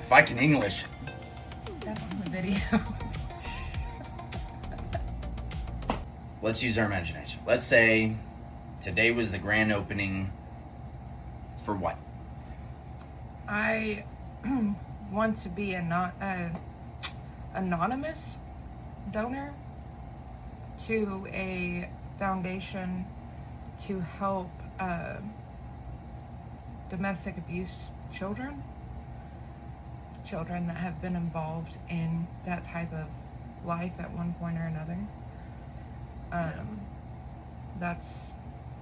If I can English. That's on the video. Let's use our imagination. Let's say today was the grand opening for what? I want to be a anonymous donor to a foundation to help domestic abuse children that have been involved in that type of life at one point or another. That's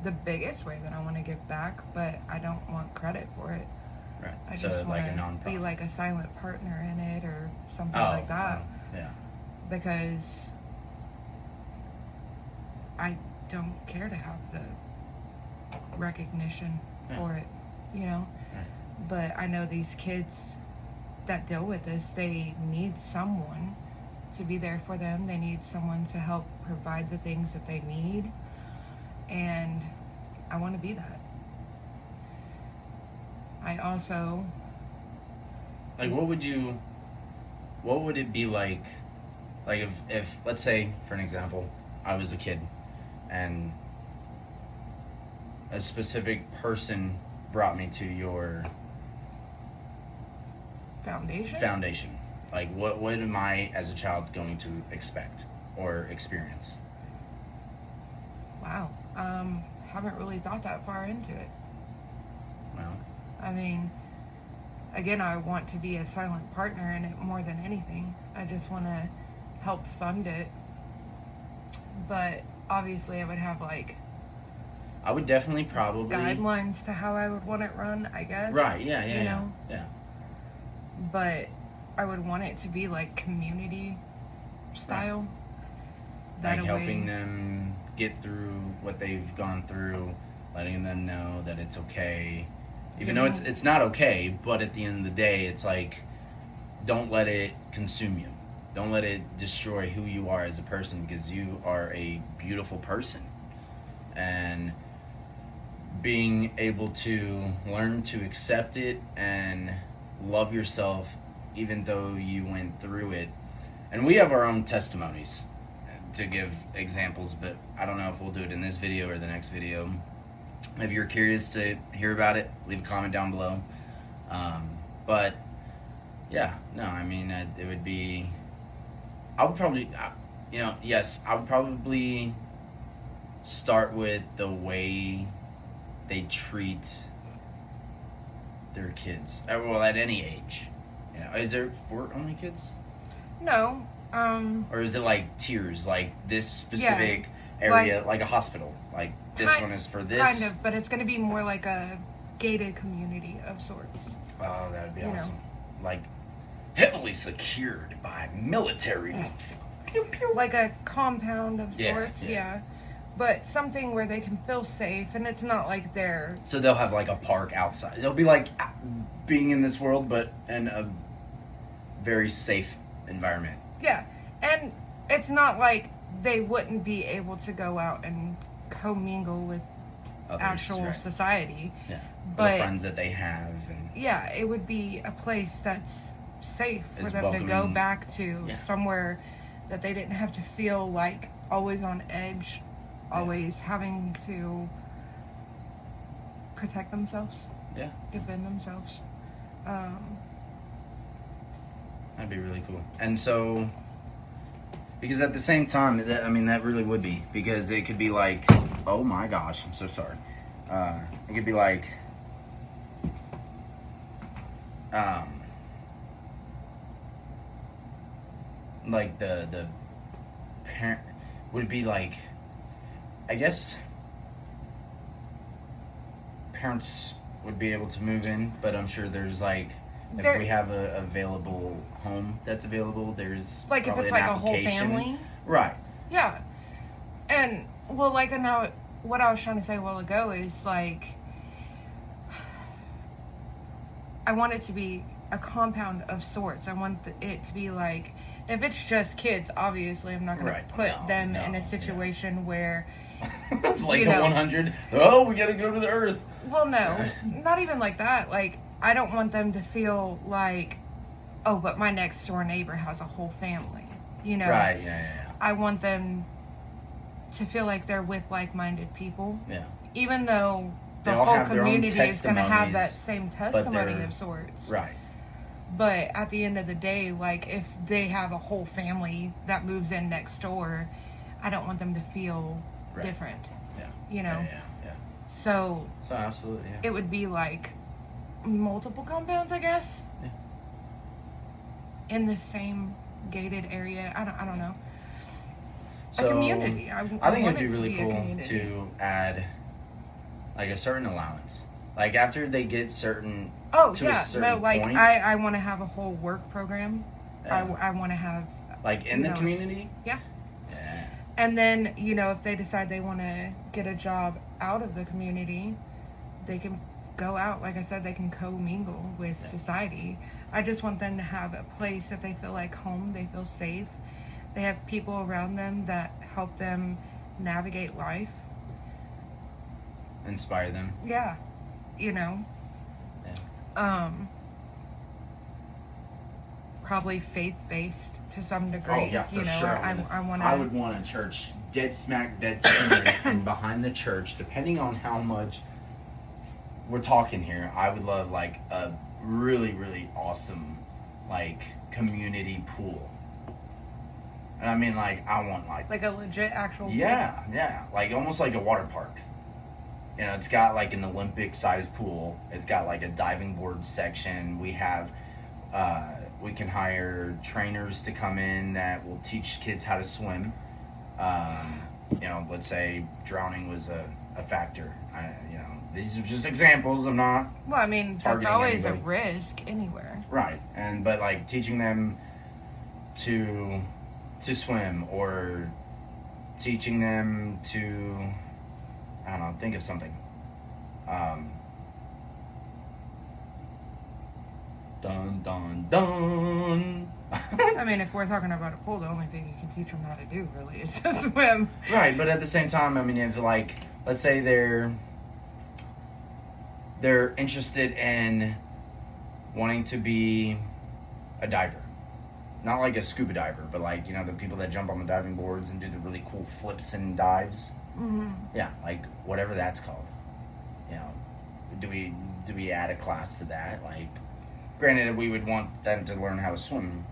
the biggest way that I want to give back, but I don't want credit for it. Right. I So just like want a to nonprofit. be like a silent partner in it or something like that. Yeah. Because I don't care to have the recognition for it, you know? Right. But I know these kids that deal with this, they need someone to be there for them. They need someone to help provide the things that they need. And I want to be that. I also... Like, what would it be like if let's say, for an example, I was a kid and a specific person brought me to your foundation? Like, what am I, as a child, going to expect or experience? Wow. Haven't really thought that far into it. Well, I mean, again, I want to be a silent partner in it more than anything. I just want to help fund it. But obviously I would have like I would definitely probably guidelines to how I would want it run, I guess. Right, yeah. Yeah. But I would want it to be like community style. Right. That like a helping way, them get through what they've gone through, letting them know that it's okay. Even though it's not okay, but at the end of the day, it's like, don't let it consume you. Don't let it destroy who you are as a person, because you are a beautiful person. And being able to learn to accept it and love yourself even though you went through it. And we have our own testimonies to give examples, but I don't know if we'll do it in this video or the next video. If you're curious to hear about it, leave a comment down below. But yeah, no, I mean, it would be, I would probably, yes, I would probably start with the way they treat their kids. Well, at any age. Is there for only kids? No. Or is it like tiers, like this specific area, like a hospital? Like this one is for this? Kind of, but it's going to be more like a gated community of sorts. Oh, that would be awesome. Like heavily secured by military. Like a compound of sorts, yeah. yeah. But something where they can feel safe, and it's not like they're... So they'll have like a park outside. It'll be like being in this world, but in a very safe environment. Yeah, and it's not like they wouldn't be able to go out and commingle with Others, actual right. society. Yeah, But the friends that they have. And yeah, it would be a place that's safe for Is them to go welcoming. back to, Yeah. somewhere that they didn't have to feel like always on edge, always having to protect themselves, yeah, defend themselves. that'd be really cool. And so, because at the same time, that really would be, because it could be like, oh my gosh, I'm so sorry. It could be like, like the parent would be like, I guess parents would be able to move in, but I'm sure there's like, if we have a available home that's available, there's like if probably it's an like a whole application. family. Right. Yeah. And, well, like, I know what I was trying to say a while ago is, like, I want it to be a compound of sorts. I want it to be, like, if it's just kids, obviously I'm not going to put them in a situation where... like the 100, we gotta go to the earth. Well, no, not even like that. Like, I don't want them to feel like oh, but my next door neighbor has a whole family. You know, Right. Yeah. I want them to feel like they're with like-minded people, Yeah. even though They the all whole have their own community is going to have that testimonies, same but testimony they're- of sorts. Right. But at the end of the day, like, if they have a whole family that moves in next door, I don't want them to feel Right. different, Yeah. you know? Yeah. So So absolutely. Yeah. it would be like multiple compounds, I guess, Yeah. in the same gated area. I don't know. So, A community. I think want it'd be it to really be a cool community. to add like a certain allowance. Like after they get certain Oh to a yeah, certain no, like point. I want to have a whole work program. Yeah. I want to have, like in you the know, community. yeah. Yeah. And then, you know, if they decide they want to get a job out of the community, they can go out. Like I said, they can co-mingle with Yeah. society. I just want them to have a place that they feel like home, they feel safe. They have people around them that help them navigate life. Inspire them. Yeah. You know. Yeah. Probably faith-based to some degree. Oh yeah, for you know, sure. I want to. I would want a church dead smack dead center, and behind the church, depending on how much we're talking here, I would love like a really really awesome like community pool. And I mean like I want like a legit actual. yeah, like almost like a water park. You know, it's got like an Olympic sized pool. It's got like a diving board section. We have we can hire trainers to come in that will teach kids how to swim. You know, let's say drowning was a factor. You know, these are just examples. I'm not Well, I mean, that's targeting always anybody. a risk anywhere. right, but like teaching them to swim or teaching them to I don't know, think of something. Dun dun dun. I mean, if we're talking about a pool, the only thing you can teach them how to do really is to swim. Right, but at the same time, I mean, if like, let's say they're interested in wanting to be a diver, not like a scuba diver, but like the people that jump on the diving boards and do the really cool flips and dives. Mm-hmm. Yeah, like whatever that's called. You know, do we add a class to that? Like, granted, we would want them to learn how to swim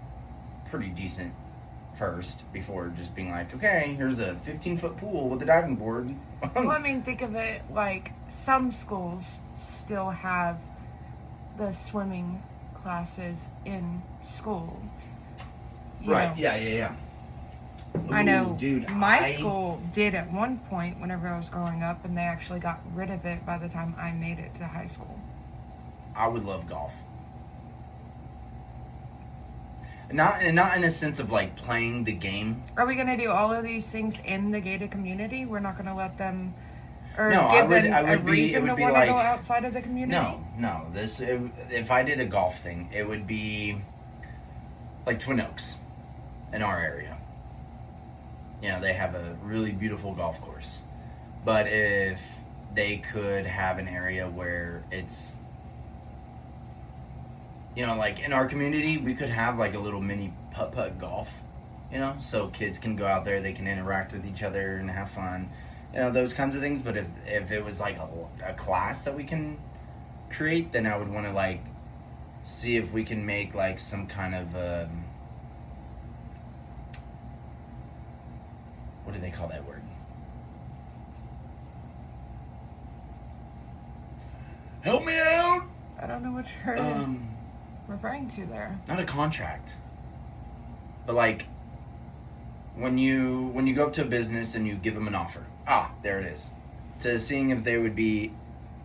pretty decent first before just being like, okay, here's a 15-foot pool with a diving board. Well, I mean, think of it like some schools still have the swimming classes in school. You Right? know. Yeah. I know, Ooh, dude. my school did at one point whenever I was growing up, and they actually got rid of it by the time I made it to high school. I would love golf. Not in a sense of like playing the game. Are we going to do all of these things in the gated community? We're not going to let them, or No, give them I a would be- it reason would to be want to go like- outside of the community? No. If I did a golf thing, it would be like Twin Oaks in our area. You know, they have a really beautiful golf course. But if they could have an area where it's, like in our community, we could have like a little mini putt-putt golf, so kids can go out there, they can interact with each other and have fun, those kinds of things. But if it was like a class that we can create, then I would want to like see if we can make like some kind of what do they call that word? Help me out. I don't know what you're referring to there. Not a contract, but like when you go up to a business and you give them an offer. There it is. To seeing if they would be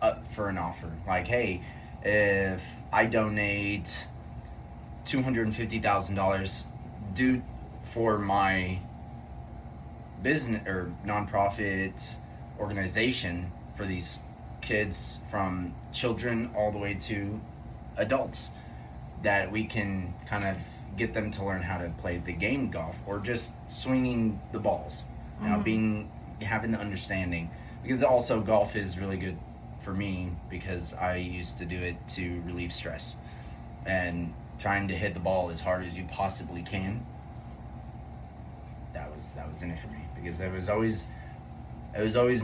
up for an offer. Like, hey, if I donate $250,000 due for my business or nonprofit organization for these kids from children all the way to adults, that we can kind of get them to learn how to play the game golf or just swinging the balls, having the understanding, because also golf is really good for me because I used to do it to relieve stress, and trying to hit the ball as hard as you possibly can. That was in it for me, because it was always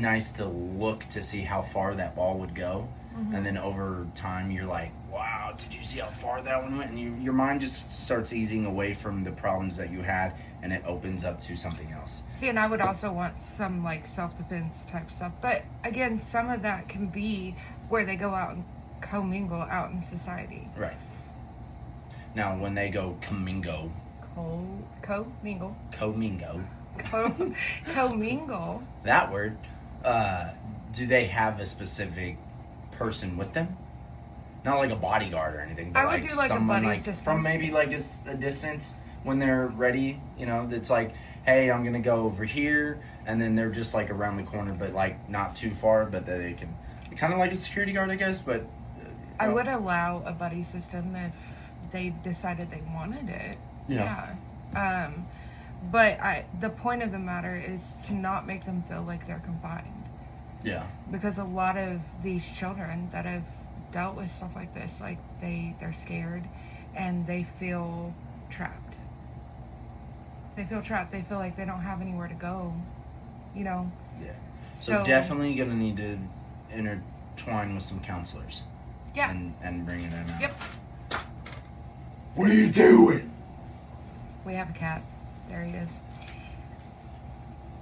nice to look to see how far that ball would go, and then over time you're like, wow, did you see how far that one went? And your mind just starts easing away from the problems that you had, and it opens up to something else. See, and I would also want some like self-defense type stuff, but again, some of that can be where they go out and commingle out in society. Right. Now, when they go commingle, Commingle. That word, do they have a specific person with them? Not like a bodyguard or anything, but I would like do like a someone buddy like system. from maybe like a distance when they're ready. You know, that's like, hey, I'm gonna go over here, and then they're just like around the corner, but like not too far, but that they can, kind of like a security guard, I guess. But I would allow a buddy system if they decided they wanted it. Yeah. But the point of the matter is to not make them feel like they're confined. Yeah. Because a lot of these children that have dealt with stuff like this, like they're scared and they feel trapped. They feel trapped. They feel like they don't have anywhere to go, you know? Yeah. So definitely gonna need to intertwine with some counselors. Yeah. And bringing them out. Yep. What are you doing? We have a cat. There he is.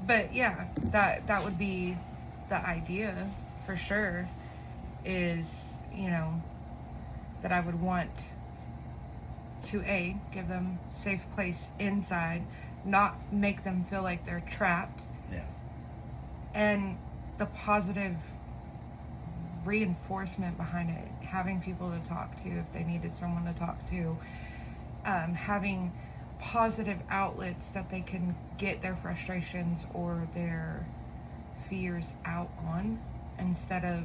But yeah, that would be the idea for sure, is, you know, that I would want to give them safe place inside, not make them feel like they're trapped. Yeah. And the positive reinforcement behind it, having people to talk to if they needed someone to talk to, having positive outlets that they can get their frustrations or their fears out on, instead of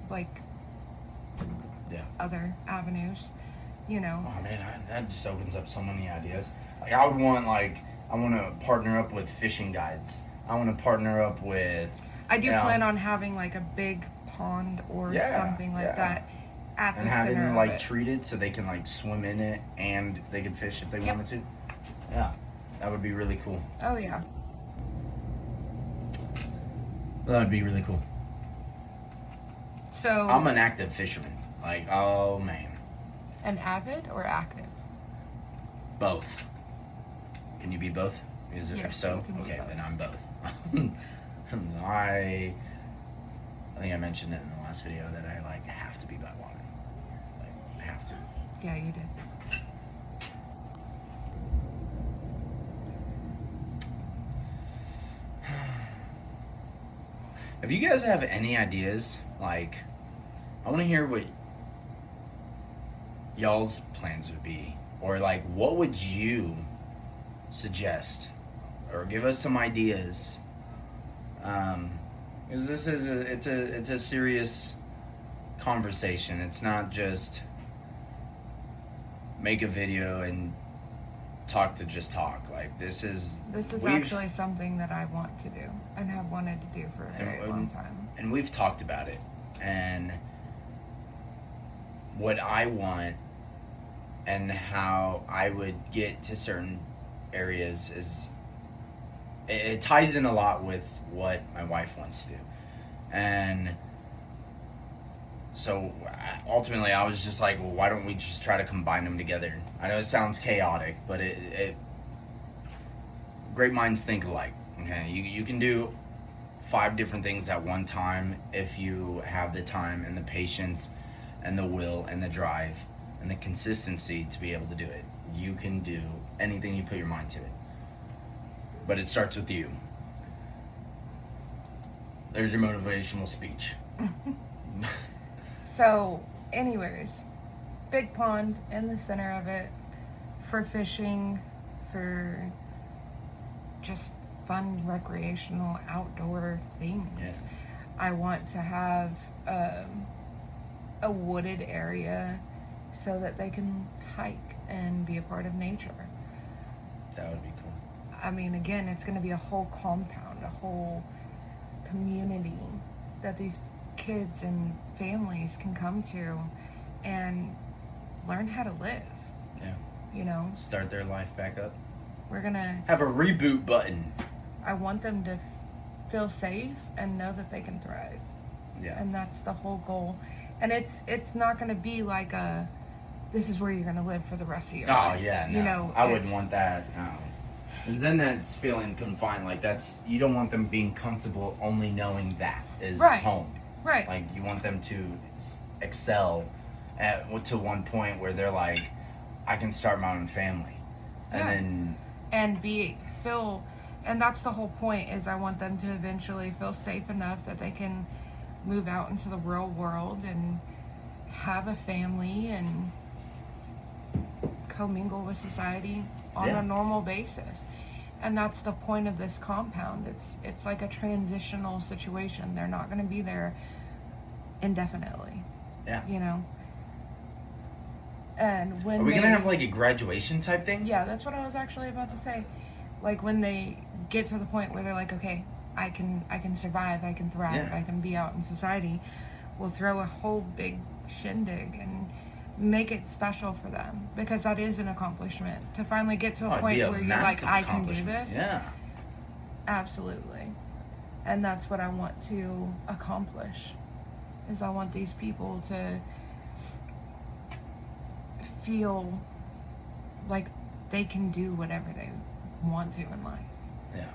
like other avenues, you know. Oh man, that just opens up so many ideas. Like I want to partner up with fishing guides. I want to partner up with. I do plan on having like a big pond or something like that at the and center having it of like it. treated so they can like swim in it and they can fish if they wanted to. Yeah, that would be really cool. Oh yeah. That would be really cool. So I'm an active fisherman. Like, oh man. An avid or active? Both. Can you be both? Yes, If so, you can be okay, both. then I'm both. I think I mentioned it in the last video that I like have to be by water. Like, I have to. Yeah, you did. If you guys have any ideas, like, I want to hear what y'all's plans would be, or like, what would you suggest, or give us some ideas. Because this is it's a serious conversation. It's not just make a video and talk to just talk. Like this is actually something that I want to do and have wanted to do for a very long time. And we've talked about it. And what I want and how I would get to certain areas is it ties in a lot with what my wife wants to do. And so ultimately I was just like, well, why don't we just try to combine them together? I know it sounds chaotic, but it great minds think alike. Okay, you can do 5 different things at one time if you have the time and the patience and the will and the drive and the consistency to be able to do it. You can do anything you put your mind to it. But it starts with you. There's your motivational speech. So, anyways, big pond in the center of it for fishing, for just fun recreational outdoor things. Yeah. I want to have a wooded area so that they can hike and be a part of nature. That would be cool. I mean, again, it's going to be a whole compound, a whole community that these kids and families can come to and learn how to live. Yeah. You know, Start their life back up. we're gonna. Have a reboot button. I want them to feel safe and know that they can thrive. Yeah. And that's the whole goal. And it's not gonna be like a, this is where you're gonna live for the rest of your life. Oh yeah, no. You know, I wouldn't want that. No. Because then that's feeling confined. Like that's, you don't want them being comfortable only knowing that is Right. home. Right. Like you want them to excel to one point where they're like, I can start my own family, and Yeah. then and feel, and that's the whole point, is I want them to eventually feel safe enough that they can move out into the real world and have a family and commingle with society on Yeah. a normal basis. And that's the point of this compound. It's like a transitional situation. They're not going to be there indefinitely. Yeah. You know. And when Are we they, gonna have like a graduation type thing? yeah, that's what I was actually about to say. Like when they get to the point where they're like, okay, I can survive, I can thrive, Yeah. I can be out in society, we'll throw a whole big shindig and make it special for them, because that is an accomplishment to finally get to a Oh, it'd point be a where you're like, massive I can do accomplishment. this. Yeah. Absolutely. And that's what I want to accomplish, is I want these people to feel like they can do whatever they want to in life. Yeah.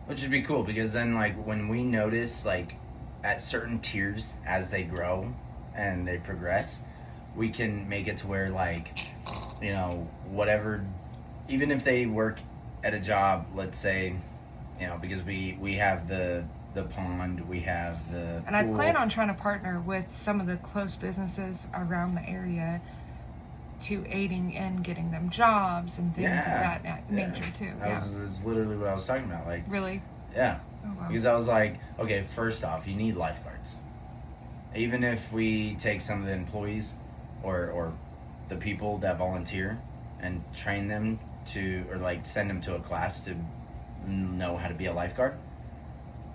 Which would be cool, because then like when we notice like at certain tiers as they grow and they progress, we can make it to where like, you know, whatever, even if they work at a job, let's say, you know, because we have the pond, we have the And I pool. plan on trying to partner with some of the close businesses around the area to aiding in getting them jobs and things of that nature too. That's literally what I was talking about. Like, Really? yeah. Oh, wow. Because I was like, okay, first off, you need lifeguards. Even if we take some of the employees or the people that volunteer and train them to, or like send them to a class to know how to be a lifeguard,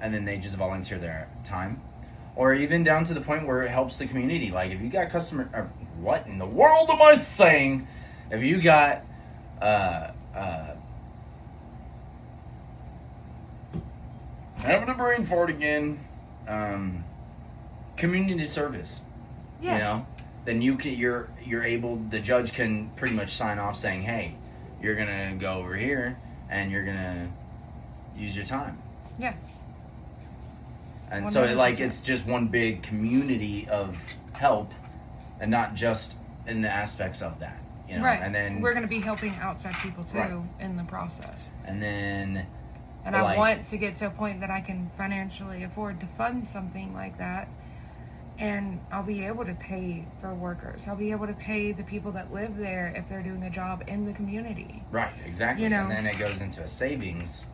and then they just volunteer their time, or even down to the point where it helps the community. Like if you got what in the world am I saying? If you got having a brain fart again, community service, Yeah. you know, then you're able, the judge can pretty much sign off saying, hey, you're gonna go over here and you're gonna use your time. Yeah. And so like 100%. it's just one big community of help, and not just in the aspects of that, you know. Right. And then we're going to be helping outside people too Right. in the process. and then And But, I like- want to get to a point that I can financially afford to fund something like that. And I'll be able to pay for workers. I'll be able to pay the people that live there if they're doing a job in the community. right, exactly. You know. And then it goes into a savings,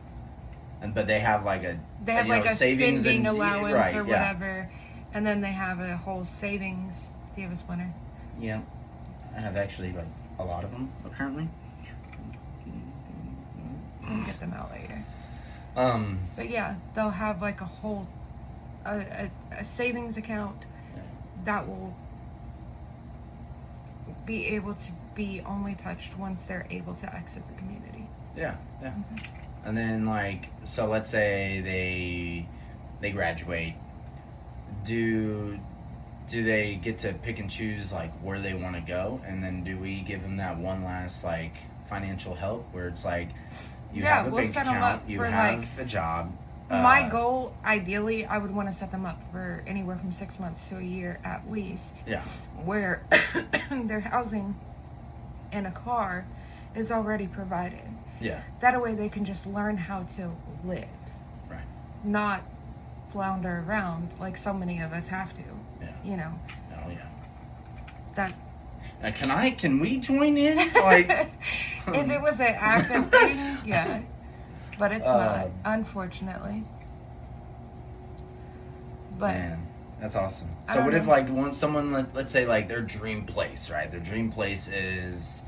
but they have like a They have you like know, a savings spending and- allowance right, or yeah. whatever. And then they have a whole savings. Do you have a splinter? Yeah, I have actually like a lot of them apparently. We'll get them out later. But But yeah, they'll have like a whole a savings account that will be able to be only touched once they're able to exit the community. yeah. And then like, so let's say they graduate. Do they get to pick and choose like where they want to go, and then do we give them that one last like financial help where it's like you Yeah, have a we'll bank set 'em account, up you for, have like, a job. My goal, ideally, I would want to set them up for anywhere from 6 months to a year at least, Yeah, where their housing and a car is already provided. yeah, That way they can just learn how to live, right, not flounder around like so many of us have to. yeah, You know, oh yeah. that Can we join in? Like, if it was an active thing, yeah. But it's not, Um, unfortunately. But man, that's awesome. I So don't what if know. like once someone let's say like their dream place, right? Their dream place is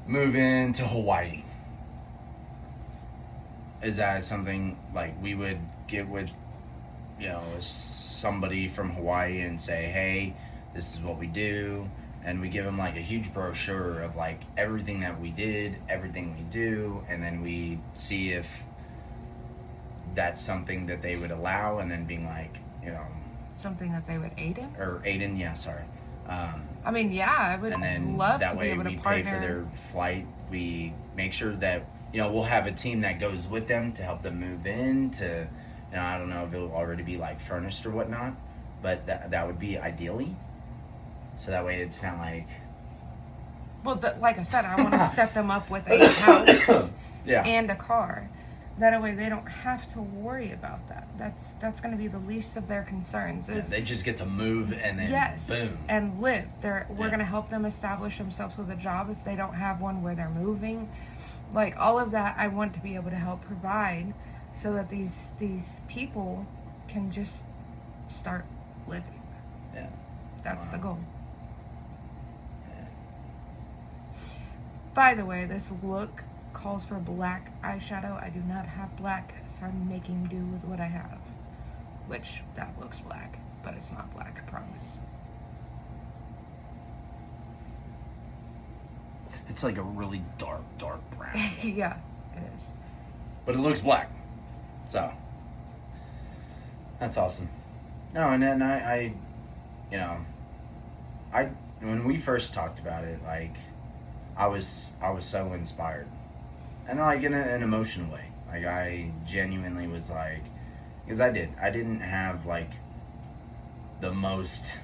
moving to Hawaii. Is that something like we would get with, you know, somebody from Hawaii and say, hey, this is what we do. and we give them like a huge brochure of like everything that we did, everything we do, and then we see if that's something that they would allow, and then being like, you know, something that they would aid in. or Aiden, yeah, sorry. I mean, yeah, I would And then love that to be way able to we partner. pay for their flight. We make sure that, you know, we'll have a team that goes with them to help them move in. To, you know, I don't know if it'll already be like furnished or whatnot, but that would be ideally. So that way it's not like, Well, like I said, I want to set them up with a house yeah, and a car. That way they don't have to worry about that. That's going to be the least of their concerns. yeah, Is they just get to move and then yes, boom. and live. We're Yeah. going to help them establish themselves with a job if they don't have one where they're moving. Like all of that, I want to be able to help provide so that these people can just start living. Yeah. That's the Wow. goal. Yeah. By the way, this look calls for black eyeshadow. I do not have black, so I'm making do with what I have. Which, that looks black, but it's not black, I promise. It's like a really dark brown, Yeah, it is. but it looks black. So that's awesome. No, and then I you know, when we first talked about it, like I was so inspired, and like in an emotional way. Like I genuinely was like, because I didn't have like the most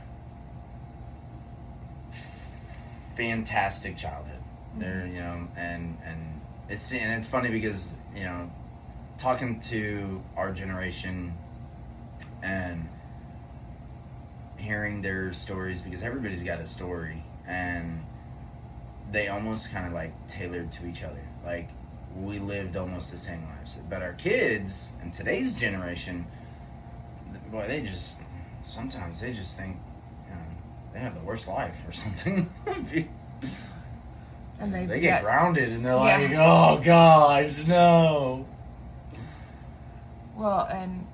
fantastic childhood. There, you know, and it's funny because, you know, talking to our generation and hearing their stories, because everybody's got a story, and they almost kind of like tailored to each other. Like we lived almost the same lives, but our kids in today's generation, boy, sometimes they just think, you know, they have the worst life or something. And They get grounded and they're Yeah. like, oh gosh, no. Well, and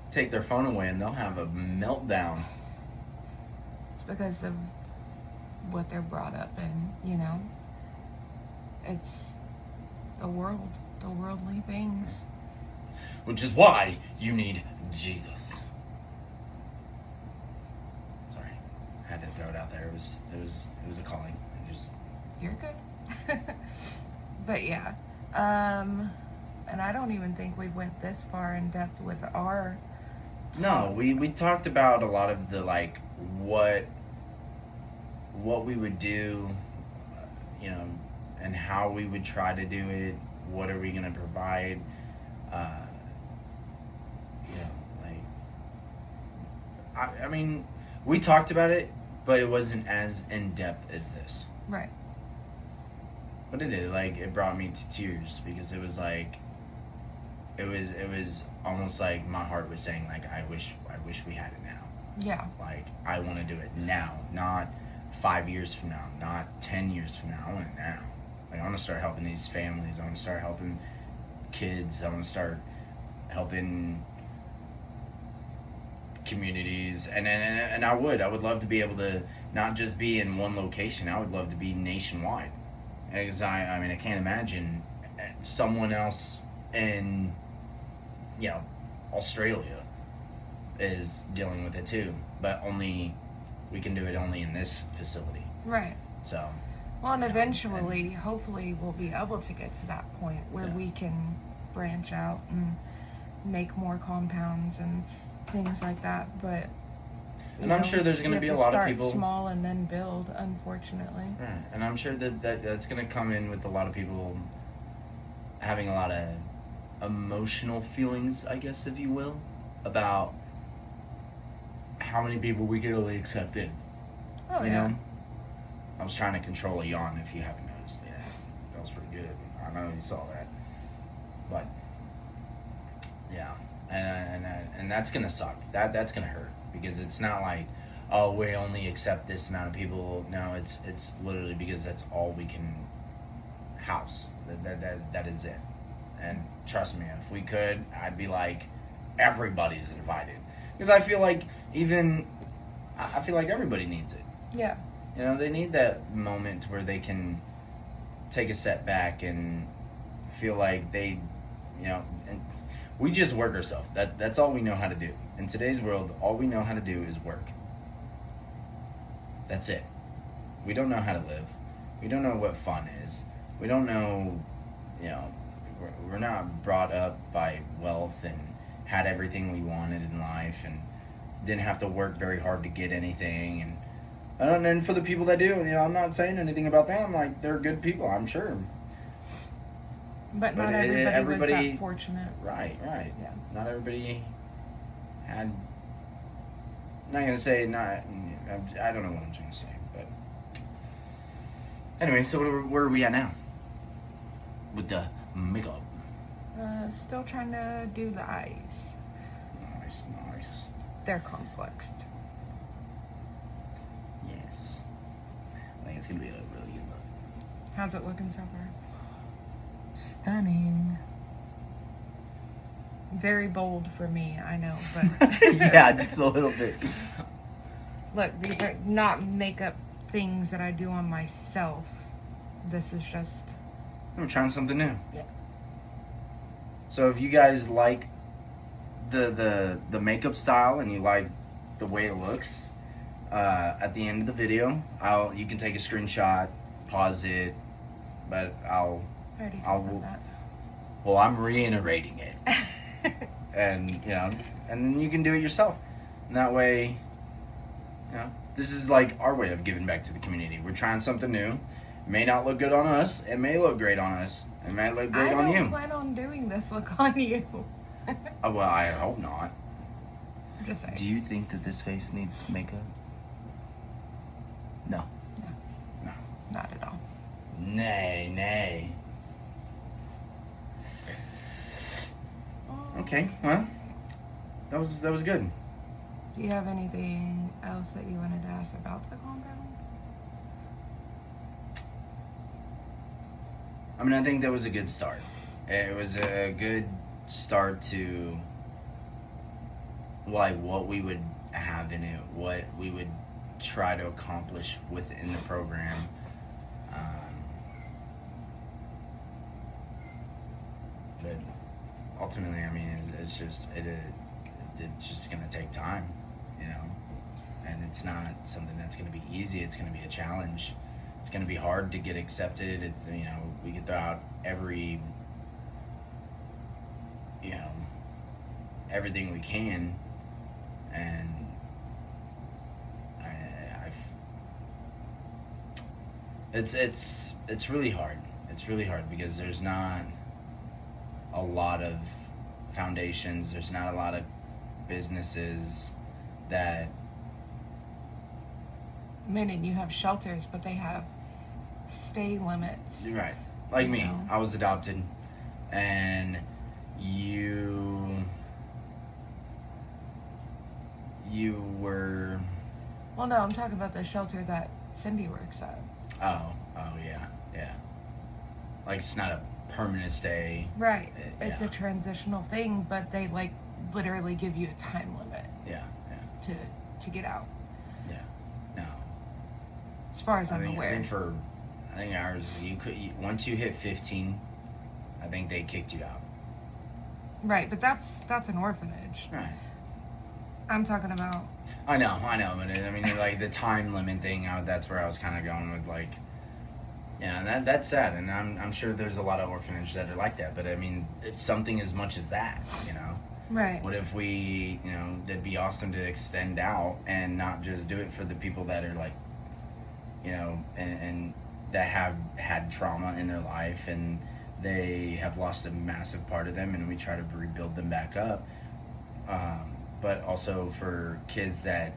Take their phone away and they'll have a meltdown. it's because of what they're brought up in, you know? It's the worldly things. Which is why you need Jesus. Sorry, I had to throw it out there. It was a calling. You're good. But yeah. And I don't even think we went this far in depth with our No, we talked about a lot of the like what we would do, you know, and how we would try to do it. What are we gonna provide? You know, like I mean, we talked about it, but it wasn't as in depth as this. right. But it did, like, it brought me to tears because it was like, it was almost like my heart was saying, like, I wish we had it now. Yeah. Like, I want to do it now, not 5 years from now, not 10 years from now. I want it now. Like, I want to start helping these families. I want to start helping kids. I want to start helping communities, and I would love to be able to not just be in one location. I would love to be nationwide. Because I mean, I can't imagine someone else in, you know, Australia is dealing with it too, but we can do it only in this facility. Right. So. Well, and you know, eventually, hopefully, we'll be able to get to that point where Yeah. we can branch out and make more compounds and things like that. But And I'm sure there's going to be a lot of people. Start small and then build. Unfortunately. Right. And I'm sure that's going to come in with a lot of people having a lot of emotional feelings, I guess, if you will, about how many people we could only accept in. Oh You yeah. know? I was trying to control a yawn, if you haven't noticed. Yeah, that was pretty good. I know you saw that. But, yeah. And that's going to suck. That's going to hurt. Because it's not like, oh, we only accept this amount of people. No, it's literally because that's all we can house. That is it. And trust me, if we could, I'd be like, everybody's invited. Because I feel like everybody needs it. Yeah. You know, they need that moment where they can take a step back and feel like they, you know, and we just work ourselves. That's all we know how to do. In today's world, all we know how to do is work. That's it. We don't know how to live. We don't know what fun is. We don't know, you know, we're not brought up by wealth and had everything we wanted in life and didn't have to work very hard to get anything. And for the people that do, you know, I'm not saying anything about them. Like, they're good people, I'm sure. But not everybody was that fortunate. Right. Yeah. Not everybody had. I'm not gonna say not. I don't know what I'm trying to say, but anyway. So where are we at now with the makeup? Still trying to do the eyes. Nice. They're complexed. Yes. I think it's gonna be a really good look. How's it looking so far? Stunning. Very bold for me, I know, but Yeah, just a little bit. Look, these are not makeup things that I do on myself. This is just I'm trying something new. Yeah. So if you guys like the makeup style and you like the way it looks, at the end of the video, you can take a screenshot, pause it, but I already talked about that. Well, I'm reiterating it. And, you know, and then you can do it yourself. And that way, you know, this is like our way of giving back to the community. We're trying something new. It may not look good on us. It may look great on us. It may look great on you. I don't plan on doing this look on you. Well, I hope not. I'm just saying. Do you think that this face needs makeup? No. No. Not at all. Nay. Okay, well, that was good. Do you have anything else that you wanted to ask about the compound? I mean, I think that was a good start. It was a good start to like what we would have in it, what we would try to accomplish within the program. But ultimately, I mean, it's just gonna take time, you know, and it's not something that's gonna be easy. It's gonna be a challenge. It's gonna be hard to get accepted. It's, you know, we get throw out everything we can, and it's really hard. It's really hard because there's not a lot of foundations. There's not a lot of businesses that. Meaning you have shelters, but they have stay limits. Right. Like me, know? I was adopted, and you were. Well, no, I'm talking about the shelter that Cindy works at. Oh, yeah. Like, it's not a permanent stay. Right. Yeah. It's a transitional thing, but they like literally give you a time limit. Yeah. To get out. Yeah. No. As far as I'm aware. I think ours, once you hit 15, I think they kicked you out. Right, but that's an orphanage. Right. I'm talking about. I know, but I mean, like the time limit thing. That's where I was kind of going with, like, yeah, and that's sad, and I'm sure there's a lot of orphanages that are like that. But I mean, it's something as much as that, you know. Right. What if we, you know, that'd be awesome to extend out and not just do it for the people that are like, you know, and that have had trauma in their life and they have lost a massive part of them, and we try to rebuild them back up. But also for kids that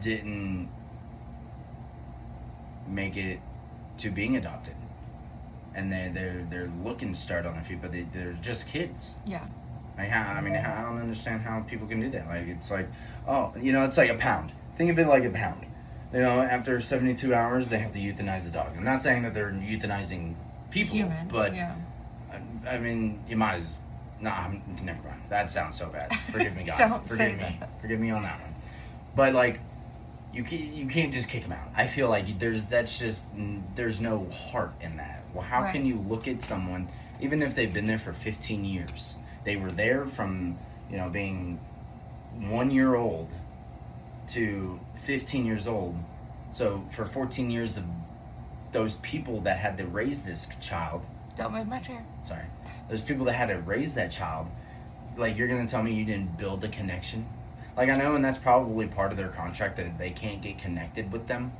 didn't make it to being adopted, and they're looking to start on their feet, but they're just kids. Yeah. Like, I don't understand how people can do that. Like, it's like, oh, you know, it's like a pound. Think of it like a pound. You know, after 72 hours, they have to euthanize the dog. I'm not saying that they're euthanizing people, Humans, but yeah. I mean, you might as. Nah, never mind. That sounds so bad. Forgive me, God. Don't Forgive say me. that. Forgive me on that one. But like, you can't just kick them out. I feel like there's no heart in that. Well, how can Right. you look at someone, even if they've been there for 15 years? They were there from, being 1 year old to 15 years old. So for 14 years of those people that had to raise this child, Don't move my chair. sorry, those people that had to raise that child, like, you're gonna tell me you didn't build a connection? Like, I know, and that's probably part of their contract, that they can't get connected with them.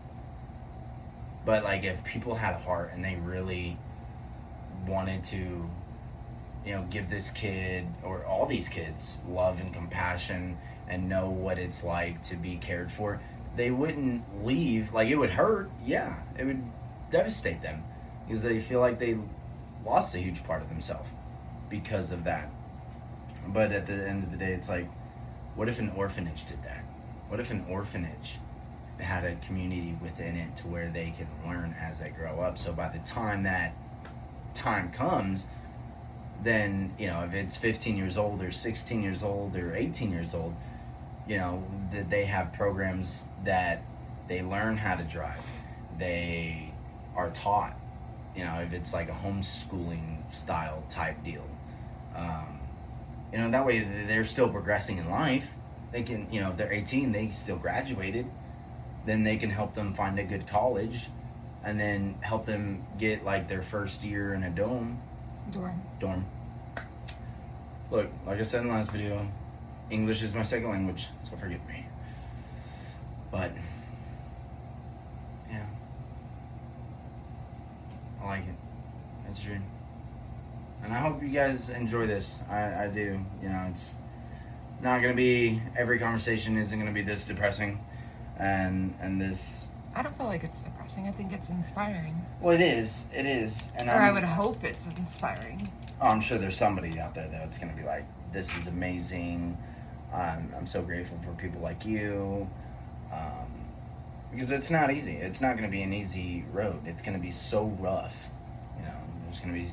But like, if people had a heart and they really wanted to, give this kid or all these kids love and compassion and know what it's like to be cared for, they wouldn't leave. Like, it would hurt, yeah, it would devastate them, because they feel like they lost a huge part of themselves because of that. But at the end of the day, it's like, what if an orphanage did that? What if an orphanage had a community within it to where they can learn as they grow up? So by the time that time comes, then, if it's 15 years old or 16 years old or 18 years old, that they have programs that they learn how to drive. They are taught, if it's like a homeschooling style type deal. That way they're still progressing in life. They can, if they're 18, they still graduated. Then they can help them find a good college, and then help them get like their first year in a dorm. Look, like I said in the last video, English is my second language, so forgive me. But yeah, I like it. It's true. And I hope you guys enjoy this. I do. It's not gonna be, every conversation isn't gonna be this depressing, and this. I don't feel like it's depressing. I think it's inspiring. Well, it is, and Or I would hope it's inspiring. I'm sure there's somebody out there that's gonna be like, "This is amazing. I'm so grateful for people like you," because it's not easy. It's not gonna be an easy road. It's gonna be so rough. There's gonna be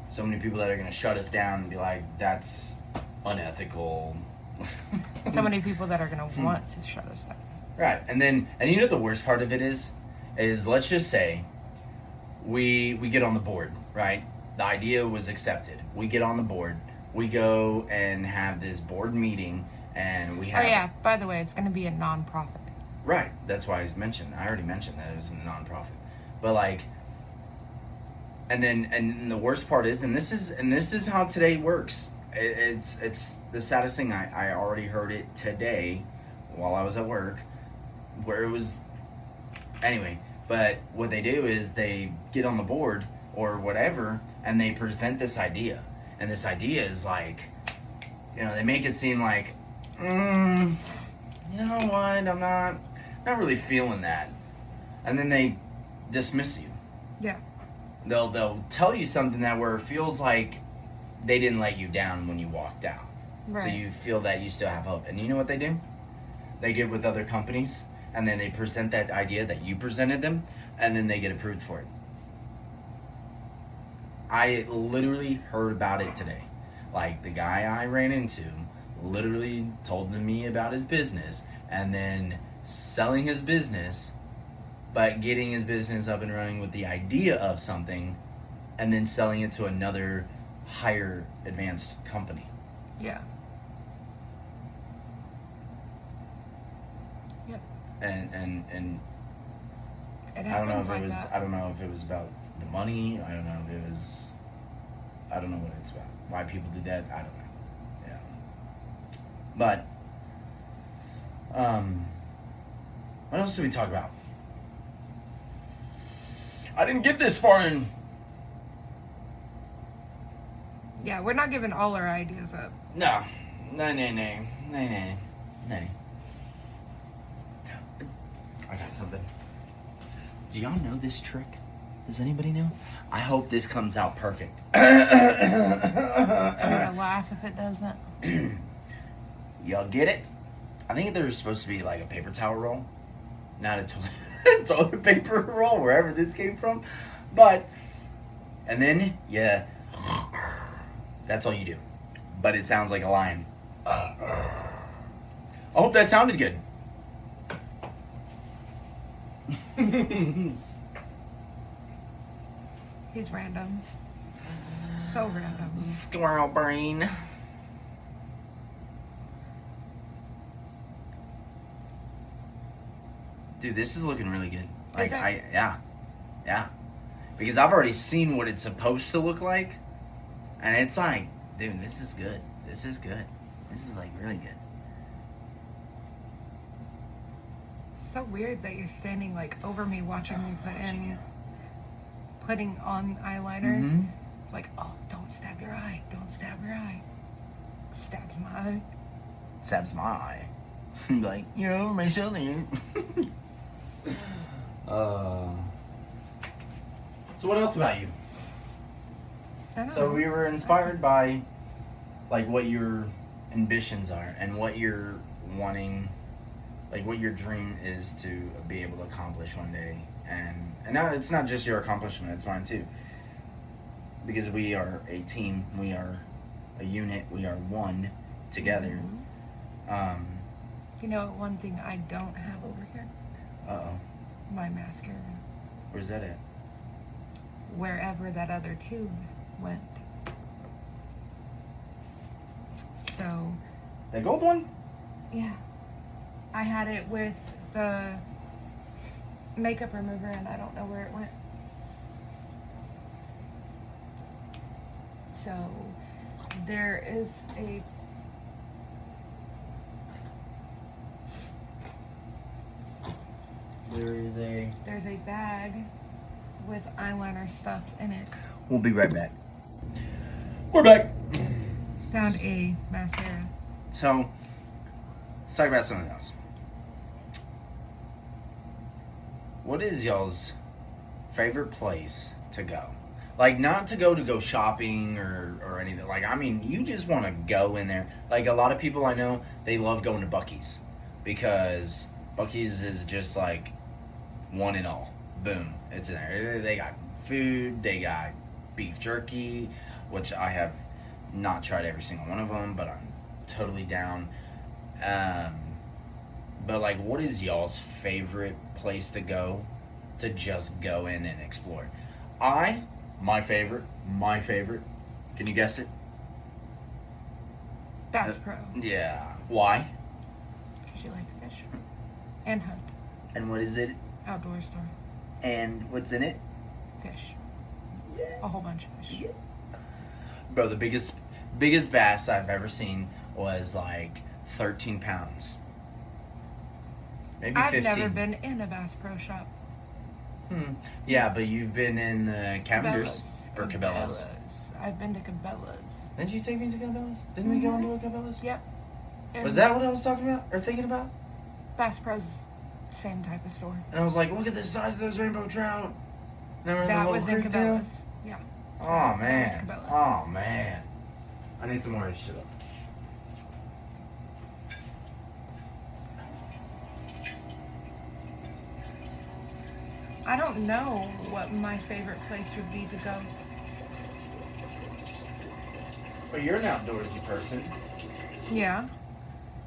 so many people that are gonna shut us down and be like, "That's unethical." So many people that are going to want to shut us down. Right, and the worst part of it is let's just say we get on the board, right? The idea was accepted. We get on the board. We go and have this board meeting, and we have. Oh yeah, by the way, it's going to be a non-profit. Right, that's why I already mentioned that it was a non-profit, but like. And the worst part is, and this is how today works. It's the saddest thing. I already heard it today while I was at work, where it was, anyway. But what they do is they get on the board or whatever, and they present this idea, and this idea is like, they make it seem like, you know what, I'm not really feeling that, and then they dismiss you. Yeah. They'll tell you something that where it feels like they didn't let you down when you walked out. Right. So you feel that you still have hope. And you know what they do? They get with other companies, and then they present that idea that you presented them, and then they get approved for it. I literally heard about it today. Like, the guy I ran into literally told me about his business, and then selling his business, but getting his business up and running with the idea of something, and then selling it to another higher advanced company. Yeah. Yep. And It I don't know happens if like it was that. I don't know if it was about the money. I don't know if it was I don't know what it's about. Why people do that, I don't know. Yeah. But what else did we talk about? I didn't get this far in. Yeah, we're not giving all our ideas up. No. I got something. Do y'all know this trick? Does anybody know? I hope this comes out perfect. I'm gonna laugh if it doesn't. Y'all get it? I think there's supposed to be like a paper towel roll, not a toilet paper roll, wherever this came from. But, and then, yeah, that's all you do. But it sounds like a lion. I hope that sounded good. He's random. So random. Squirrel brain. Dude, this is looking really good. Like, Is it? yeah. Because I've already seen what it's supposed to look like, and it's like, dude, this is good. This is good. This is like really good. So weird that you're standing like over me watching me putting on eyeliner. Mm-hmm. It's like, oh, don't stab your eye. Don't stab your eye. Stabs my eye. Stabs my eye. Like, you know, my shoulder. So what else about you? I don't So know. we were inspired by like what your ambitions are and what you're wanting, like what your dream is to be able to accomplish one day. And now it's not just your accomplishment, it's mine too. Because we are a team, we are a unit, we are one together. Mhm. You know, one thing I don't have over here? Uh-oh. My mascara. Where's that at? Wherever that other tube went. So, The gold one? yeah. I had it with the makeup remover and I don't know where it went. So, there is there's a bag with eyeliner stuff in it. We'll be right back. We're back. Found a mascara. So, let's talk about something else. What is y'all's favorite place to go? Like, not to go shopping or anything. Like, I mean, you just want to go in there. Like, a lot of people I know, they love going to Buc-ee's. Because Buc-ee's is just like one and all. Boom. It's in there. They got food. They got beef jerky, which I have not tried every single one of them, but I'm totally down. But like, what is y'all's favorite place to go to just go in and explore? My favorite, can you guess it? Bass Pro. Yeah. Why? Because she likes fish. And hunt. And what is it? Outdoor store. And what's in it? Fish. Yeah. A whole bunch of fish. Bro, the biggest bass I've ever seen was like 13 pounds. Maybe I've 15. never been in a Bass Pro shop. Yeah, but you've been in the Cavenders or Cabela's. I've been to Cabela's. Didn't you take me to Cabela's? Didn't we go into a Cabela's? Yep. And Was that what I was talking about or thinking about? Bass Pro's same type of store. And I was like, look at the size of those rainbow trout. Remember That the was little in creek deal? Cabela's. Yeah. Oh That was man. Cabela's. Oh man. I need some more H2O. I don't know what my favorite place would be to go. But you're an outdoorsy person. Yeah.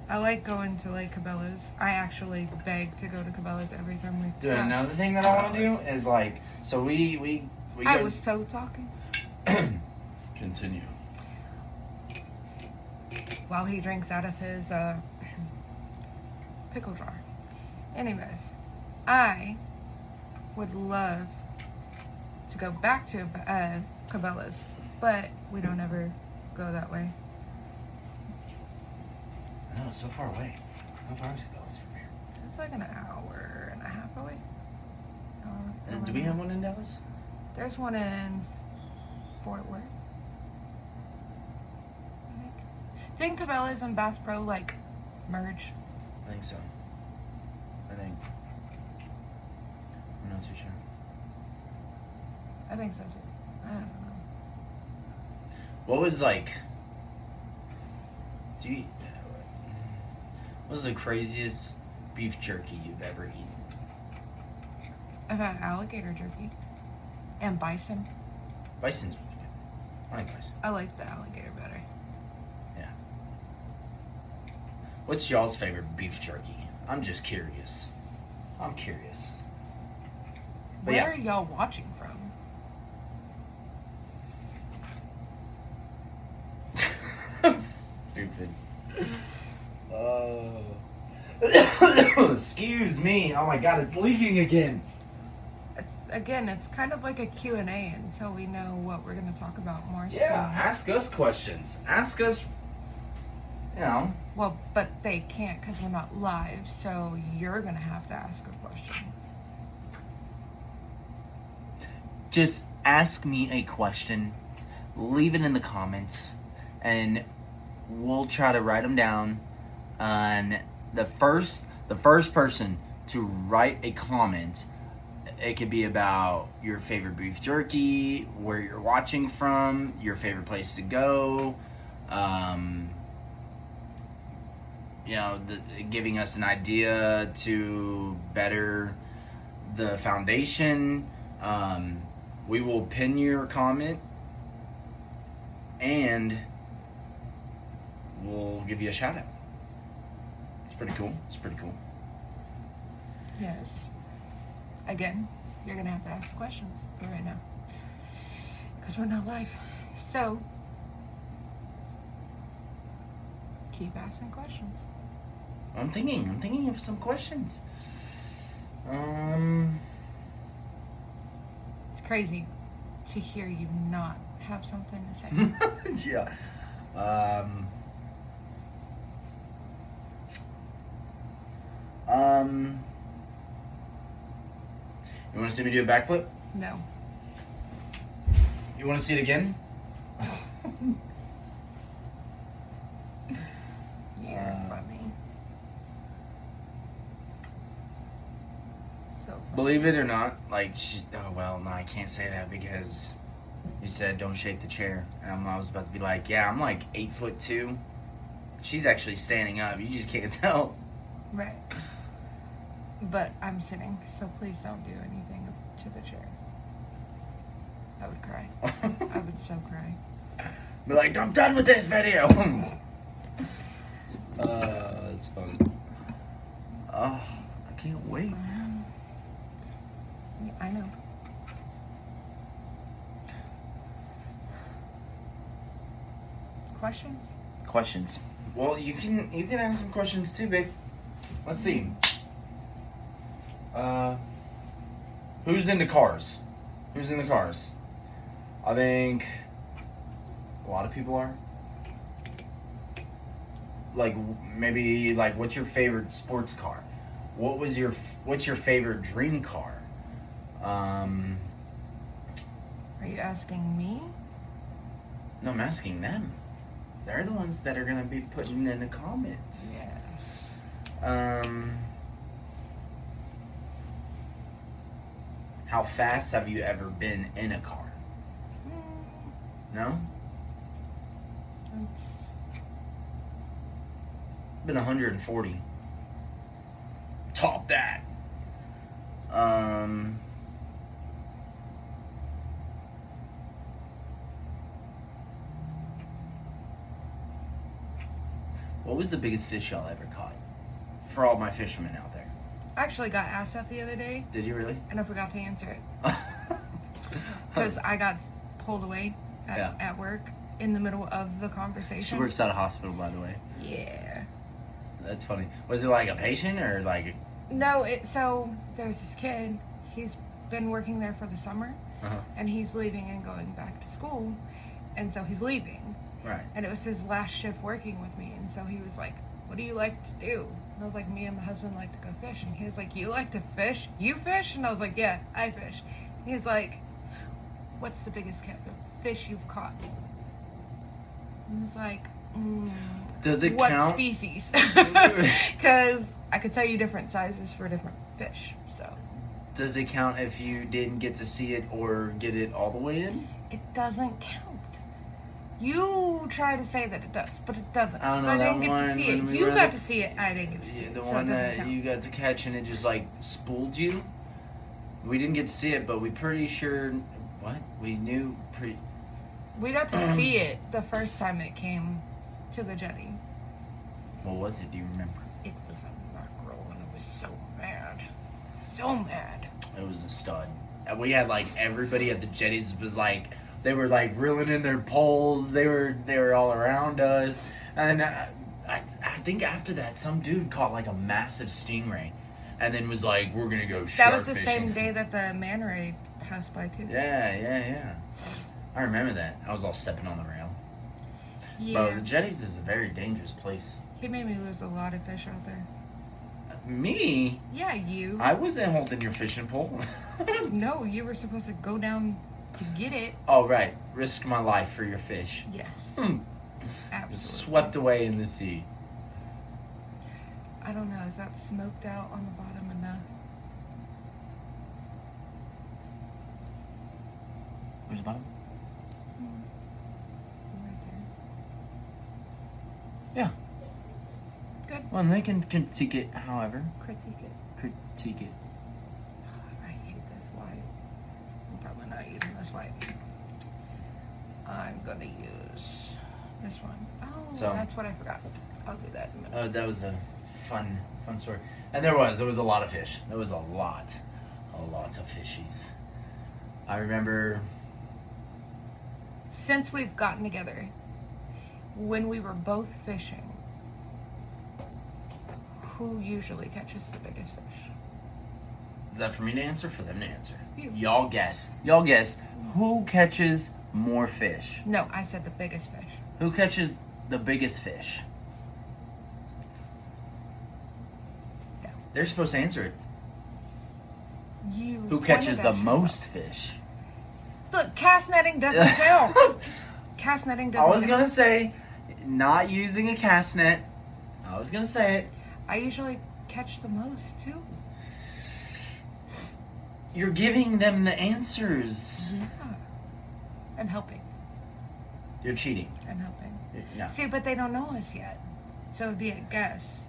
I like going to like Cabela's. I actually beg to go to Cabela's every time we Dude, cross another thing that I want to do Cabela's. is like, so we I go- was so talking Continue. while he drinks out of his pickle jar. Anyways, I would love to go back to Cabela's, but we don't ever go that way. No, it's so far away. How far is Cabela's from here? It's like an hour and a half away. Do we have one in Dallas? There's one in Fort Worth, I think. Didn't Cabela's and Bass Pro like merge? I think so. I'm not too sure. I think so too. I don't know. What was like? What was the craziest beef jerky you've ever eaten? I've had alligator jerky and bison. Bison's good. I like bison. I like the alligator better. Yeah. What's y'all's favorite beef jerky? I'm just curious. I'm curious. But Where yeah. are y'all watching from? I'm stupid. Excuse me. Oh my god, it's leaking again. It's kind of like a Q&A, and so we know what we're going to talk about more. Yeah, So. ask us questions. Ask us, you know. Well, but they can't because we're not live, so you're going to have to ask a question. Just ask me a question, leave it in the comments, and we'll try to write them down. And the first person to write a comment, it could be about your favorite beef jerky, where you're watching from, your favorite place to go, giving us an idea to better the foundation. We will pin your comment and we'll give you a shout out. It's pretty cool. Yes. Again, you're going to have to ask questions for right now because we're not live. So, keep asking questions. I'm thinking of some questions. It's crazy to hear you not have something to say. Yeah. You want to see me do a backflip? No. You want to see it again? You're funny. So funny. Believe it or not, no, I can't say that because you said don't shake the chair, and I was about to be like, yeah, I'm like 8'2". She's actually standing up. You just can't tell. Right. But I'm sitting, so please don't do anything to the chair. I would cry. I would so cry. Be like, I'm done with this video. It's funny. Oh, I can't wait. Yeah, I know. Questions? Well, you can ask some questions too, babe. Let's see. Who's into cars? I think a lot of people are. Like, maybe, like, what's your favorite sports car? What's your favorite dream car? Are you asking me? No, I'm asking them. They're the ones that are gonna be putting in the comments. Yes. How fast have you ever been in a car? No? It's Been 140. Top that. What was the biggest fish y'all ever caught? For all my fishermen out there. I actually got asked that the other day, Did you really? and I forgot to answer it because I got pulled away at work in the middle of the conversation. She works at a hospital, by the way. Yeah. That's funny. Was it like a patient or like? No, so there's this kid. He's been working there for the summer, and he's leaving and going back to school, and so he's leaving. Right. And it was his last shift working with me, and so he was like, "What do you like to do?" And I was like, "Me and my husband like to go fish." And he was like, "You like to fish? You fish?" And I was like, "Yeah, I fish." And he's like, "What's the biggest fish you've caught?" And I was like, Does it what count? species? Because I could tell you different sizes for different fish. So Does it count if you didn't get to see it or get it all the way in? it doesn't count. You try to say that it does, but it doesn't. I don't So know, I didn't that get to one see it. when we You were got the- to see it. I didn't get to see it. The So one it doesn't that count. you got to catch and it just like spooled you? We didn't get to see it, but we pretty sure. What? We knew pretty. We got to see it the first time it came to the jetty. What was it? Do you remember? It was a mackerel, and I was so mad. So mad. It was a stud. we had like everybody at the jetties was like, they were like reeling in their poles. They were all around us, and I think after that, some dude caught like a massive stingray, and then was like, "We're gonna go shark That was the fishing." same day that the man ray passed by too. Yeah. I remember that. I was all stepping on the rail. Yeah. Bro, the jetties is a very dangerous place. He made me lose a lot of fish out there. Me? Yeah, you. I wasn't holding your fishing pole. No, you were supposed to go down to get it. Oh, right. Risk my life for your fish. Yes. Just Absolutely. swept away in the sea. I don't know. Is that smoked out on the bottom enough? Where's the bottom? Right Yeah. there. Good. Well, they can critique it however. Critique it. Critique it. I hate this white. I'm probably not using this white. I'm gonna use this one. Oh, So- that's what I forgot. I'll do that in a minute. Oh, that was a fun story. And there was a lot of fish. There was a lot of fishies. I remember. Since we've gotten together, when we were both fishing, who usually catches the biggest fish? Is that for me to answer? For them to answer? You. Y'all guess. Y'all guess. Who catches more fish? No, I said the biggest fish. Who catches the biggest fish? Yeah. They're supposed to answer it. You. Who catches pointed the at most yourself. fish? Look, cast netting doesn't count. Cast netting I doesn't was count. gonna say, not using a cast net. I was gonna say it. I usually catch the most too. You're giving them the answers. Yeah. I'm helping. You're cheating. I'm helping. No. See, but they don't know us yet. So it'd be a guess.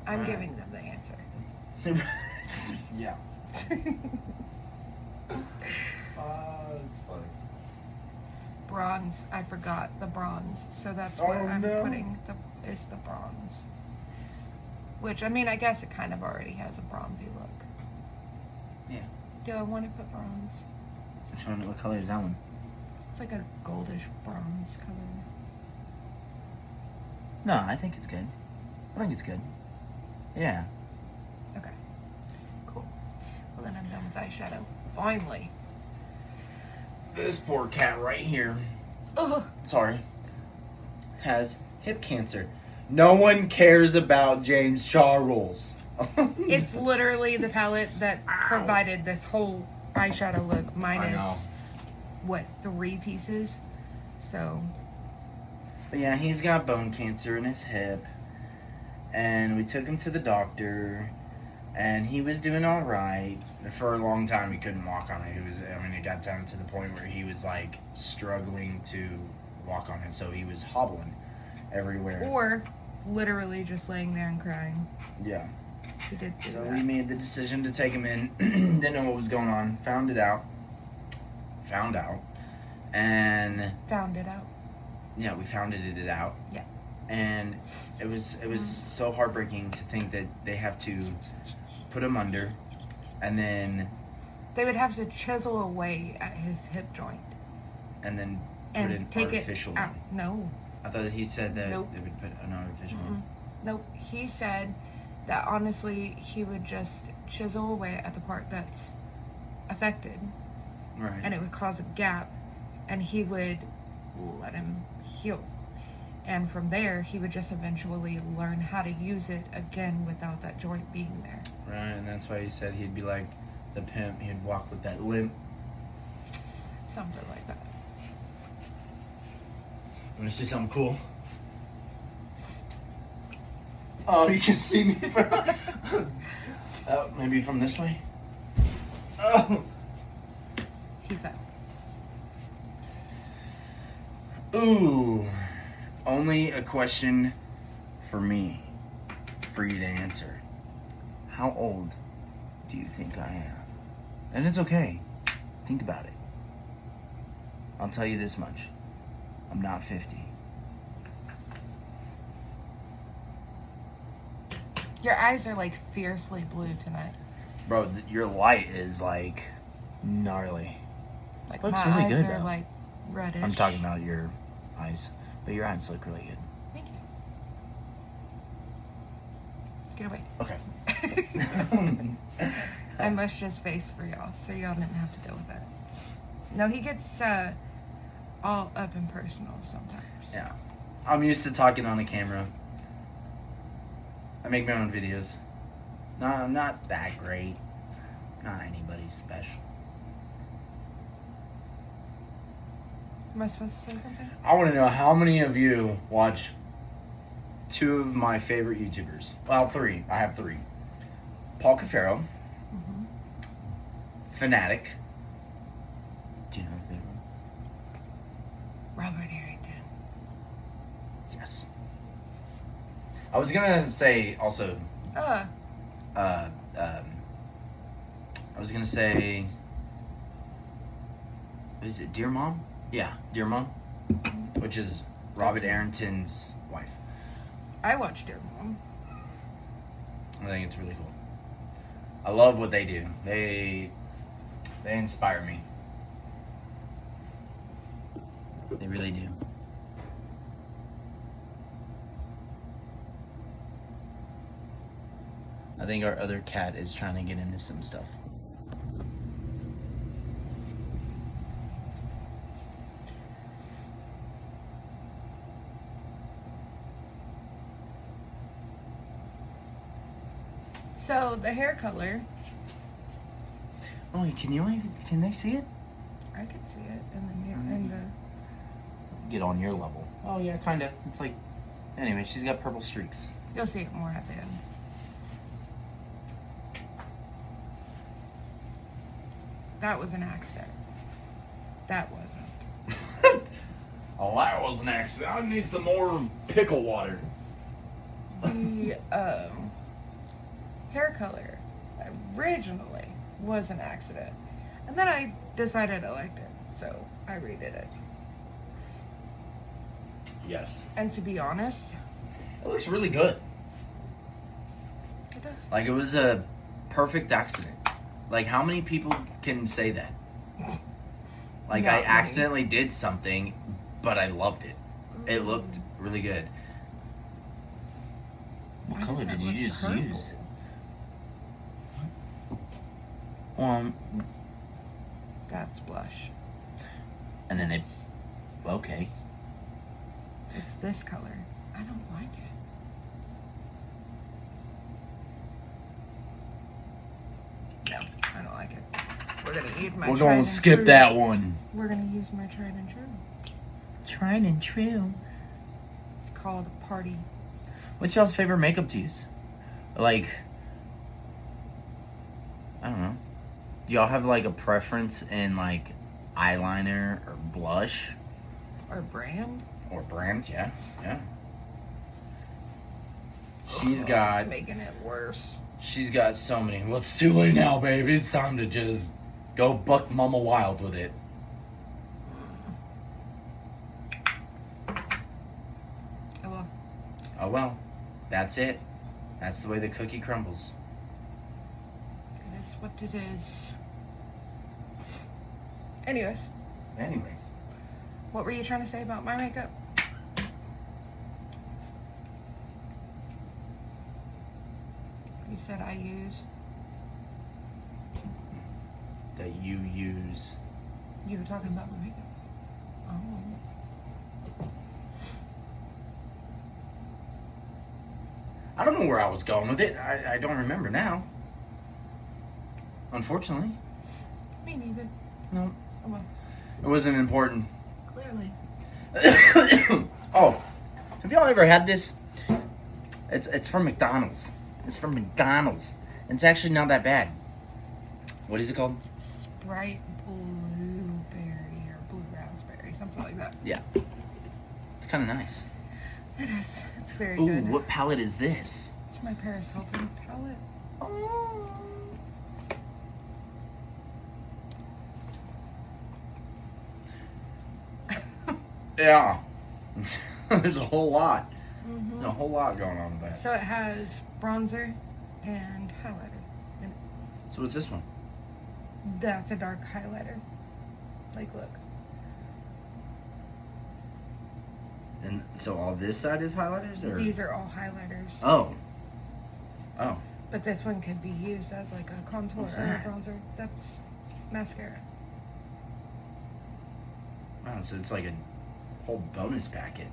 I'm Right. giving them the answer. Yeah. It's funny. Bronze. I forgot the bronze. So that's Oh, what I'm no. putting is the bronze. Which, I mean, I guess it kind of already has a bronzy look. Yeah. Do I want to put bronze? Which one? What color is that one? It's like a goldish bronze color. No, I think it's good. I think it's good. Yeah. Okay. Cool. Well, then I'm done with eyeshadow. Finally. This poor cat right here. Ugh. Sorry. Has hip cancer. No one cares about James Charles. It's literally the palette that provided this whole eyeshadow look know. minus, what, 3 pieces? So, But yeah, he's got bone cancer in his hip. And we took him to the doctor. And he was doing all right. For a long time, he couldn't walk on it. It got down to the point where he was like struggling to walk on it. So he was hobbling everywhere. or literally just laying there and crying. Yeah. He did do So that. we made the decision to take him in. Didn't know what was going on. Found out. And Found it out. yeah, we found it out. Yeah. And it was so heartbreaking to think that they have to put him under, and then They would have to chisel away at his hip joint put in and take it artificial. out. No. I thought he said that Nope. they would put an artificial. Mm-mm. Nope. He said that honestly, he would just chisel away at the part that's affected, Right. and it would cause a gap, and he would let him heal. And from there, he would just eventually learn how to use it again without that joint being there. Right, and that's why he said he'd be like the pimp. He'd walk with that limp. Something like that. Want to see something cool? Oh, you can see me from. Maybe from this way. Oh. He fell. Ooh. Only a question for me, for you to answer. How old do you think I am? And it's okay. Think about it. I'll tell you this much. I'm not 50. Your eyes are like fiercely blue tonight. Bro, your light is like gnarly. Like Looks my really eyes good, are though. like reddish. I'm talking about your eyes, but your eyes look really good. Thank you. Get away. Okay. I mushed his face for y'all, so y'all didn't have to deal with that. No, he gets all up and personal sometimes. Yeah. I'm used to talking on a camera. I make my own videos. No, I'm not that great. Not anybody special. Am I supposed to say something? I want to know how many of you watch two of my favorite YouTubers. Well, three. I have three. Paul Cafaro. Mm-hmm. Fanatic. Do you know who they were? Robert Arrington. Yes. I was gonna say also. I was gonna say. Is it Dear Mom? Yeah, Dear Mom, which is Robert Arrington's wife. I watched Dear Mom. I think it's really cool. I love what they do. They inspire me. They really do. I think our other cat is trying to get into some stuff. So the hair color, Oh, can they see it? I could see it in the mirror. In the Get on your level. Oh yeah, kinda. It's like, anyway, she's got purple streaks. you'll see it more at the end. That was an accident. That wasn't. Oh, that was an accident. I need some more pickle water. The hair color originally was an accident, and then I decided I liked it, so I redid it. Yes. And to be honest, It looks really good. it does. Like, it was a perfect accident. Like, how many people can say that? Like, Not I many. accidentally did something, but I loved it. It looked really good. What Why color does that did you look just purple? use? That's blush. And then they... Okay. It's this color. I don't like it. No, I don't like it. We're gonna use my. We're tried going to and skip true. that one. We're gonna use my tried and true. Tried and true. It's called Party. What's y'all's favorite makeup to use? Like, I don't know. Do y'all have like a preference in like eyeliner or blush Or brand. or brand? Yeah, yeah. She's It's got making it worse. so many. Well, it's too late now, baby. It's time to just go buck mama wild with it. Oh well. Oh well, that's it. That's the way the cookie crumbles. It is what it is. Anyways, Anyways, what were you trying to say about my makeup? You said I use. that you use. You were talking about my makeup. Oh. I don't know where I was going with it. I don't remember now. Unfortunately. Me neither. No. Oh well. It wasn't important. Clearly. Oh, have y'all ever had this? It's from McDonald's. It's from McDonald's. It's actually not that bad. What is it called? Sprite blueberry or blue raspberry, something like that. Yeah. It's kind of nice. It is. It's very Ooh, good. what palette is this? It's my Paris Hilton palette. Oh. Yeah. There's a whole lot. Mm-hmm. A whole lot going on with that. So it has bronzer and highlighter in it. So what's this one? That's a dark highlighter. Like, look. And so all this side is highlighters, or These are all highlighters. oh, But this one could be used as like a contour What's or a that? bronzer. That's mascara. wow. So it's like a whole bonus packet.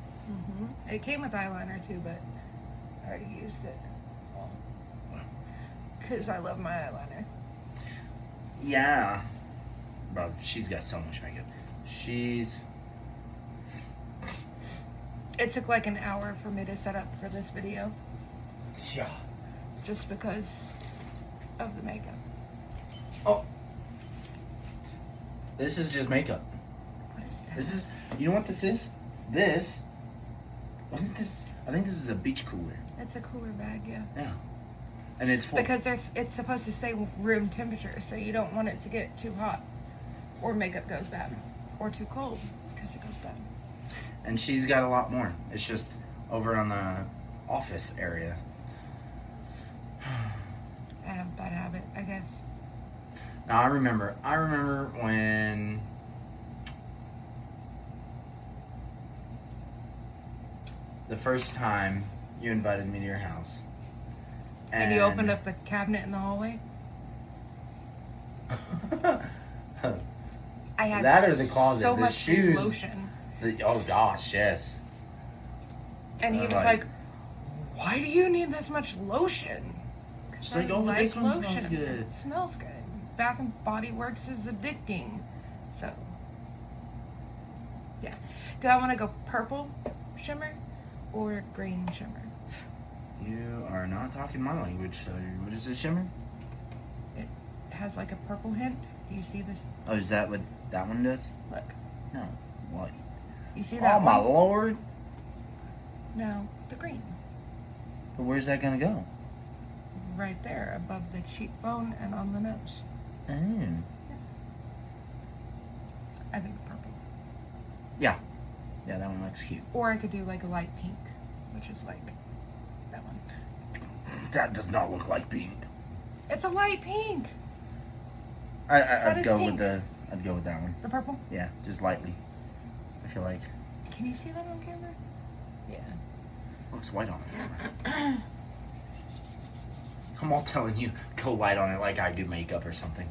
It came with eyeliner too, but I already used it. Because I love my eyeliner. Yeah, bro. She's got so much makeup. It took like an hour for me to set up for this video. Yeah. Just because of the makeup. Oh. This is just makeup. What is that? This is, you know what this is? This. What is this? I think this is a beach cooler. It's a cooler bag, yeah. Yeah. And it's full. Because it's supposed to stay room temperature, so you don't want it to get too hot, or makeup goes bad, or too cold because it goes bad. And she's got a lot more. It's just over on the office area. I have a bad habit, I guess. Now I remember when the first time you invited me to your house. And you opened up the cabinet in the hallway. I had That or the closet, so the much shoes. lotion. Oh gosh, yes. And he I'm was like- like, "Why do you need this much lotion?" 'Cause She's like, I "Oh, but this like one smells good." It smells good. Bath and Body Works is addicting. So, yeah. Do I want to go purple shimmer or green shimmer? You are not talking my language, so what is it, shimmer? It has like a purple hint. Do you see this? Oh, is that what that one does? Look. No. What? You see Oh that my one? lord. No, the green. But where's that gonna go? Right there, above the cheekbone and on the nose. Oh. I think purple. Yeah. Yeah, that one looks cute. Or I could do like a light pink, which is like that one. That does not look like pink. It's a light pink. I'd is go pink. I'd go with that one. The purple. Yeah, just lightly. I feel like Can you see that on camera? Yeah. looks white on the camera. I'm all telling you, go light on it like I do makeup or something.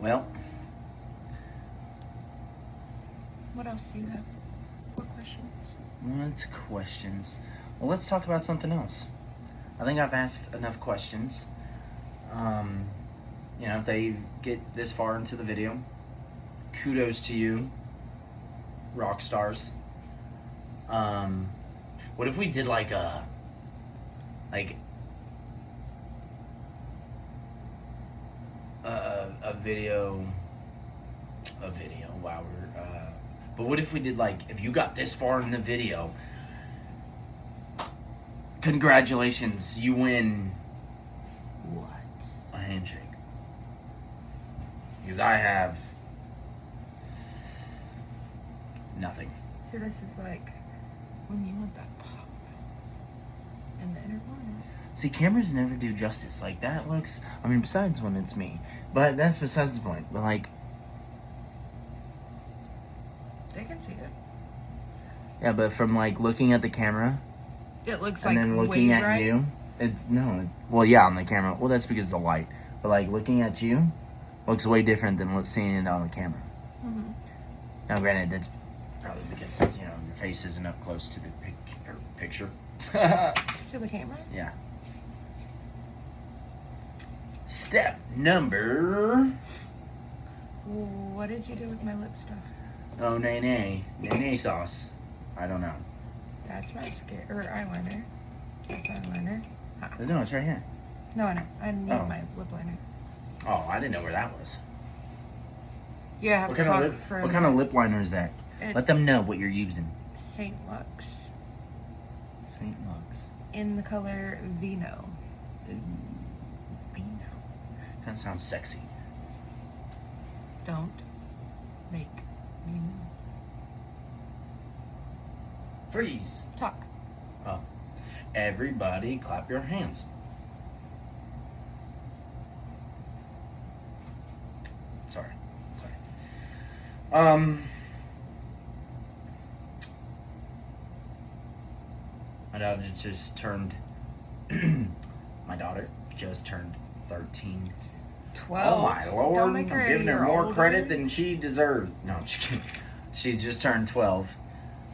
Well, What else do you have? What questions? what questions? Well, let's talk about something else. I think I've asked enough questions. You know, if they get this far into the video, kudos to you, rock stars. What if we did like a video? Wow, but what if we did like, if you got this far in the video, congratulations, you win What? a handshake. Because I have nothing. So this is like when you want that pop in the inner corner. See, cameras never do justice. Like, that looks, I mean, besides when it's me. But that's besides the point. But like, They can see it. yeah, but from like looking at the camera It looks and like then looking way at bright. you, it's, no, well, yeah, on the camera. Well, that's because of the light. But like, looking at you looks way different than seeing it on the camera. Mm-hmm. Now, granted, that's probably because, you know, your face isn't up close to the picture. See the camera? Yeah. Step number... What did you do with my lip stuff? Oh, nay sauce. I don't know. That's mascara or eyeliner. That's eyeliner. No, it's right here. No, I know. I need Oh. my lip liner. Oh, I didn't know where that was. Yeah, I have What to kind, talk of lip, for what kind of lip liner is that? Let It's them know what you're using. St. Lux St. Lux. in the color Vino. Ooh, Vino. Kind of sounds sexy. Don't make me move. Freeze. Talk. Oh. Everybody clap your hands. My daughter just turned. My daughter just turned 13. 12. Oh my lord! Don't I'm make her a giving her year more older. credit than she deserves. No, I'm just kidding. She just turned 12,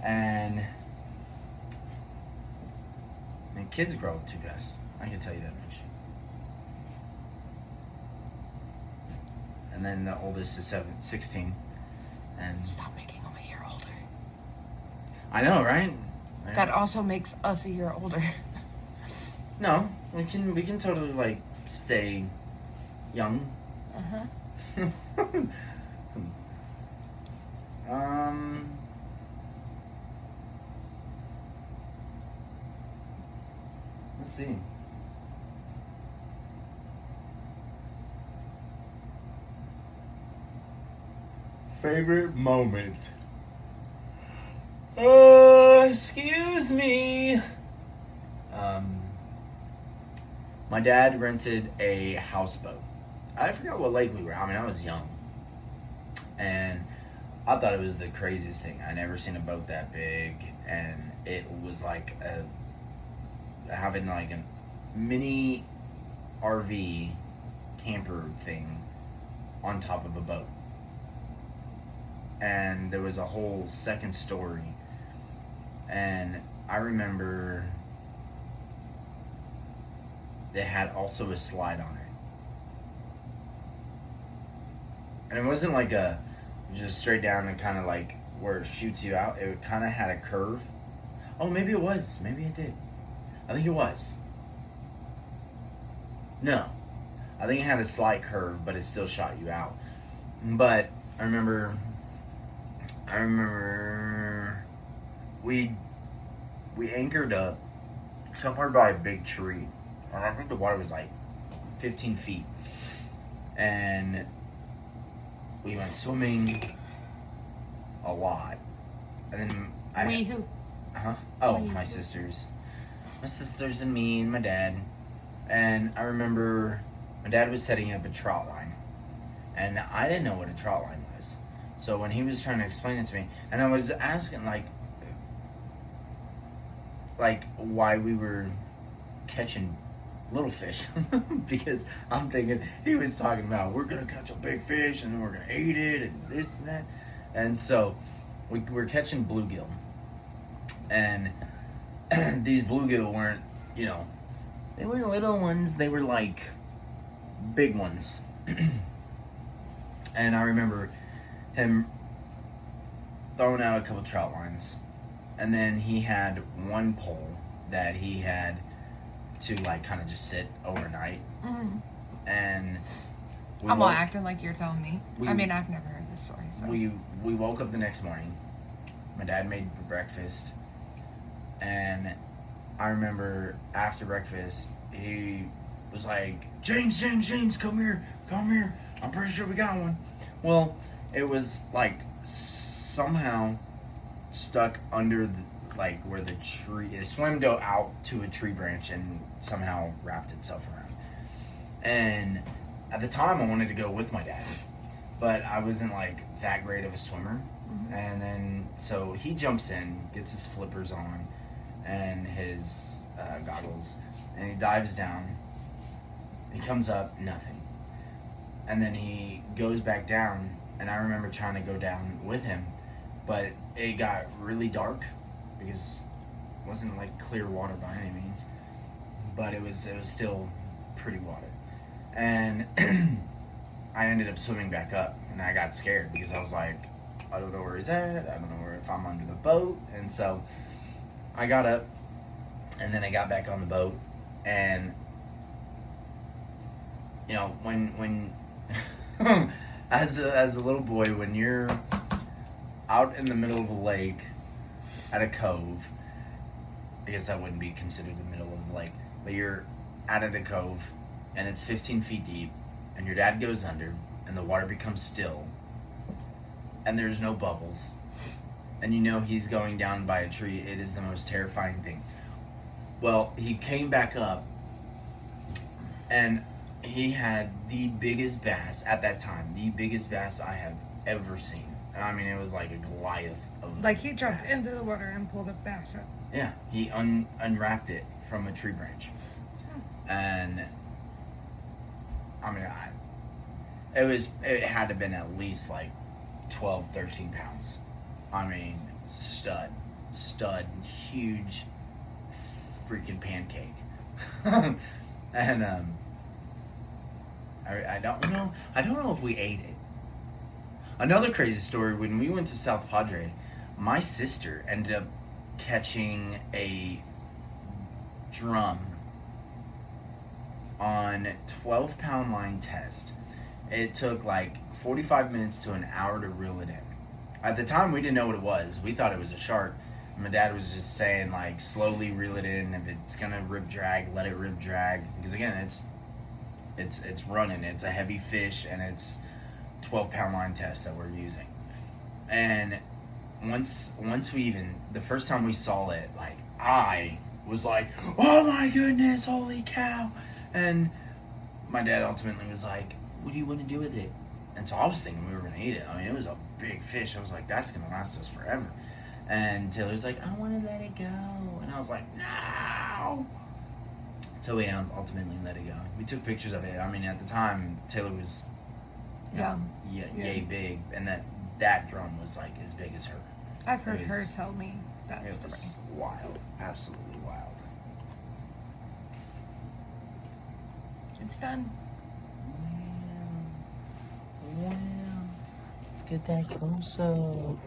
and kids grow up too fast. I can tell you that much. And then the oldest is 16, and Stop making them a year older. I know, right? That also makes us a year older. No, we can totally like stay young. Uh-huh. Let's see. Favorite moment. Excuse me. My dad rented a houseboat. I forgot what lake we were. I mean, I was young, and I thought it was the craziest thing. I never seen a boat that big, and it was like having like a mini RV camper thing on top of a boat. And there was a whole second story. And I remember they had also a slide on it. And it wasn't like a just straight down and kind of like where it shoots you out. It kind of had a curve. Oh, maybe it was. Maybe it did. I think it was. No. I think it had a slight curve, but it still shot you out. But I remember we anchored up somewhere by a big tree. And I think the water was like 15 feet. And we went swimming a lot. And then Who? Oh, We my who? sisters. My sisters and me and my dad. And I remember my dad was setting up a trot line. And I didn't know what a trot line was. So when he was trying to explain it to me, and I was asking like why we were catching little fish, because I'm thinking he was talking about we're gonna catch a big fish and then we're gonna eat it and this and that, and so we're catching bluegill, and these bluegill weren't, they weren't little ones, they were like big ones. And I remember him throwing out a couple trout lines, and then he had one pole that he had to like kind of just sit overnight. Mm. And I'm all acting like you're telling me. we- I mean, I've never heard this story. So. we woke up the next morning. My dad made breakfast, and I remember after breakfast he was like, James, come here, I'm pretty sure we got one. Well, it was like somehow stuck under like where the tree it swam out to a tree branch and somehow wrapped itself around. And at the time I wanted to go with my dad, but I wasn't like that great of a swimmer. Mm-hmm. And then so he jumps in, gets his flippers on and his goggles, and he dives down. He comes up, nothing. And then he goes back down, and I remember trying to go down with him, but it got really dark because it wasn't like clear water by any means, but it was still pretty water. And I ended up swimming back up, and I got scared because I was like, I don't know where he's at, I don't know if I'm under the boat. And so I got up, and then I got back on the boat, and when as a little boy, when you're out in the middle of a lake at a cove, I guess that wouldn't be considered the middle of the lake, but you're out at a cove and it's 15 feet deep, and your dad goes under and the water becomes still and there's no bubbles, and he's going down by a tree. It is the most terrifying thing. Well, he came back up, and he had the biggest bass at that time, the biggest bass I have ever seen. I mean, it was like a Goliath of Like he jumped bass. into the water and pulled a bass up. Yeah, he unwrapped it from a tree branch, and I mean, it had to have been at least like 12, 13 pounds. I mean, stud, huge, freaking pancake, and I don't know if we ate it. Another crazy story: when we went to South Padre, my sister ended up catching a drum on 12-pound line test. It took like 45 minutes to an hour to reel it in. At the time, we didn't know what it was. We thought it was a shark. My dad was just saying, like, slowly reel it in. If it's gonna rip drag, let it rip drag. Because again, it's running. It's a heavy fish, and it's 12-pound line test that we're using. And once we even, the first time we saw it, like, I was like, oh my goodness, holy cow. And my dad ultimately was like, what do you want to do with it? And so I was thinking we were going to eat it. I mean, it was a big fish. I was like, that's going to last us forever. And Taylor's like, I want to let it go. And I was like, no. So we ultimately let it go. We took pictures of it. I mean, at the time, Taylor was yay big. And that drum was like as big as her. I've heard her tell me that It story. was wild. Absolutely wild. It's done. Wow. Let's get that close up.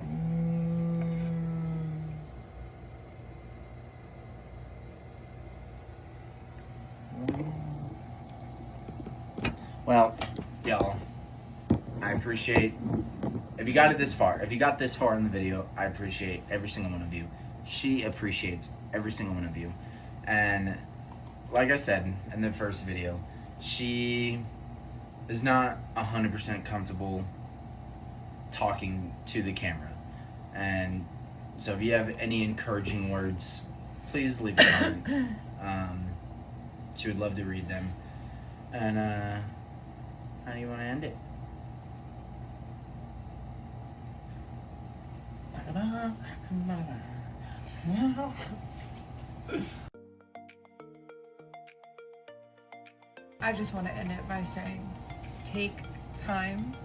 Well, y'all, I appreciate, if you got this far in the video, I appreciate every single one of you. She appreciates every single one of you. And like I said in the first video, she is not 100% comfortable talking to the camera. And so if you have any encouraging words, please leave a comment. She would love to read them. And how do you want to end it? I just want to end it by saying, take time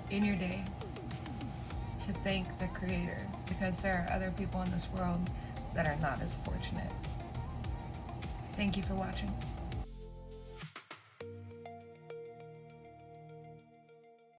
in your day to thank the Creator, because there are other people in this world that are not as fortunate. Thank you for watching.